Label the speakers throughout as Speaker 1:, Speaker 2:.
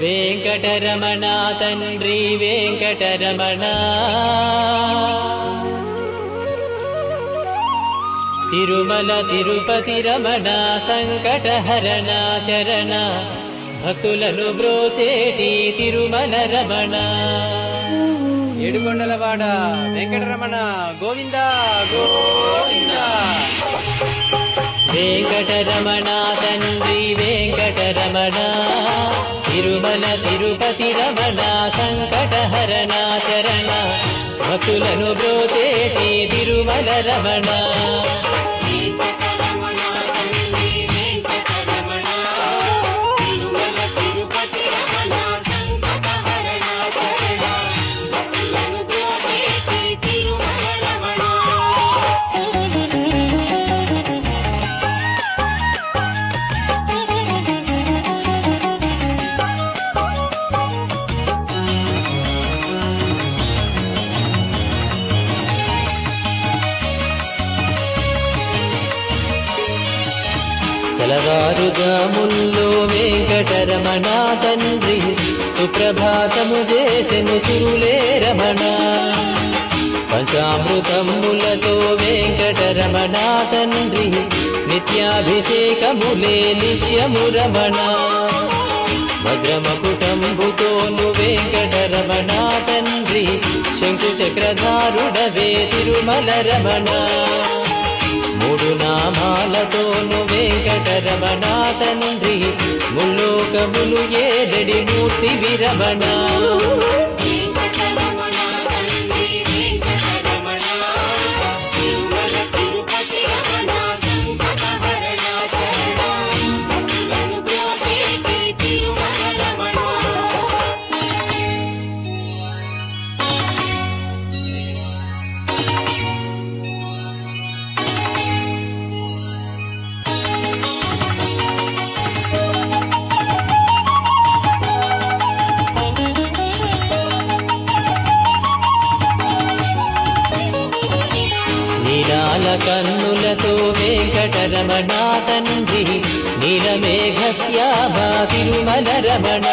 Speaker 1: వెంకటరమణ తండ్రి వెంకటరమణ తిరుమల తిరుపతి రమణ సంకటహరణ చరణ భక్తులను బ్రోచేటి తిరుమల రమణ
Speaker 2: ఏడుకొండలవాడ వెంకటరమణ గోవింద గోవింద.
Speaker 1: వెంకటరమణ తండ్రి వెంకటరమణ తిరుమల తిరుపతి రమణ సంకటహరణ చరణ భక్తులను బ్రోచేటి తిరుమల రమణ తెల్లవారుజాముల్లో వెంకటరమణ తండ్రి సుప్రభాతము చేసెను సురులే రమణ పంచామృతములతో వెంకటరమణ తండ్రి నిత్యాభిషేకములే నిత్యము రమణ వజ్రమకుటంబుతోను వెంకటరమణ తండ్రి శంకు చక్రధారుడవే తిరుమల రమణ మూడు నామాలతోను వెంకటరమణ తండ్రి ముల్లోకములు ఏడడి మూర్తి విరమణ కన్నులతో వెంకటరమణ తండ్రి నీలమేఘశ్యామ తిరుమల రమణ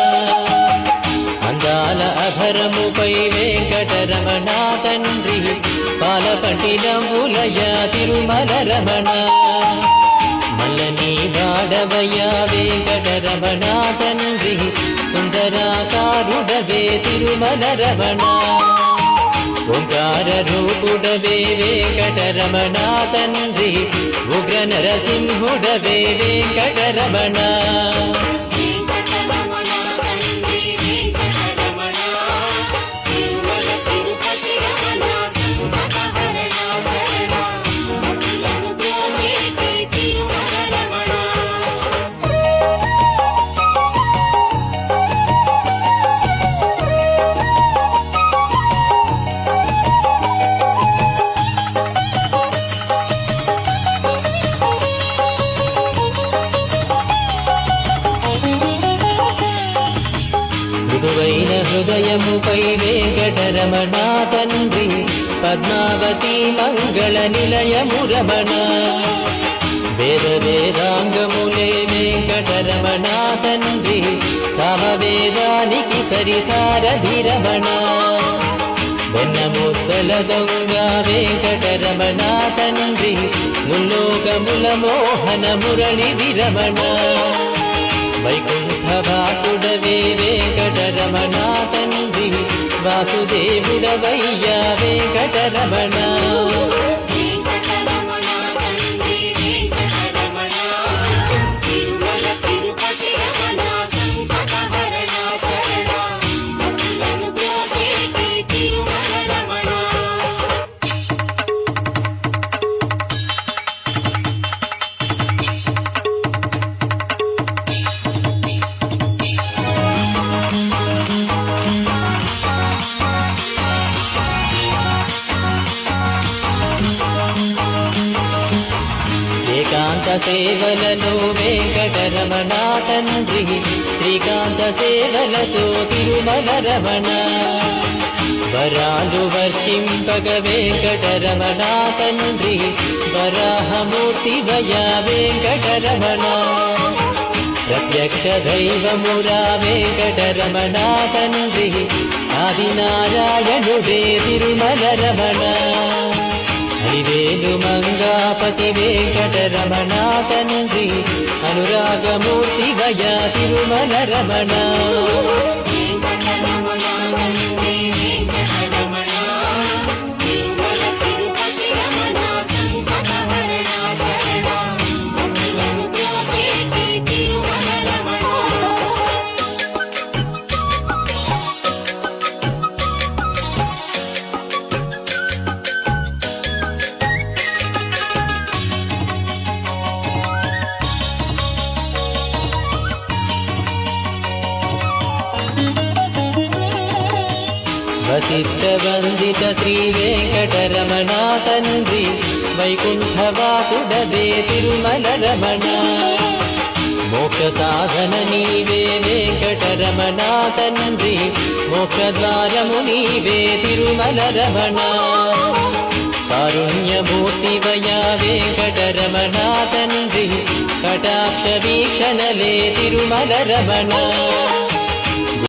Speaker 1: అందాల అభరముపై వెంకటరమణ తండ్రి పాలపట్టినములయ తిరుమల రమణ మల్లని వాడవయ వెంకటరమణ తండ్రి సుందరాకారుడవే తిరుమల రమణ ఓంకార రూపుడవే వెంకటరమణ తండ్రి ఉగ్ర నరసింహుడవే వెంకటరమణ మృదువైన హృదయముపై వెంకటరమణ తండ్రి పద్మావతి మంగళ నిలయము రమణ వేద వేదాంగములే వెంకటరమణ తండ్రి సామవేదానికి సరిసారథి రమణ వెన్నముద్దల దొంగ వెంకటరమణ తండ్రి ముల్లోకముల మోహన మురళి విరమణ వైకుంఠవాసుడవే వెంకటరమణ తండ్రి వాసుదేవుడవయ్యా వెంకటరమణ ఏకాంత సేవలలో వెంకటరమణ తండ్రి శ్రీకాంత సేవలతో తిరుమల రమణ వరాలు వర్షింపగ వెంకటరమణ తండ్రి వరాహమూర్తి వయ వెంకటరమణ యక్షదైవమురా వెంకటరమణా తండ్రి ఆదినారాయణుడే తిరుమల రమణ హరివేలు మంగాపతి వెంకటరమణా తండ్రి అనురాగమూర్తి వయ తిరుమల రమణ వసిష్ఠవందిత శ్రీ వెంకటరమణా తండ్రి వైకుంఠవాసుడవే తిరుమల రమణ మోక్ష సాధన నీవే వెంకటరమణా తండ్రి మోక్షద్వారము నీవే తిరుమల రమణ కారుణ్యమూర్తి వయా వెంకటరమణా తండ్రి కటాక్ష వీక్షణలే తిరుమల రమణ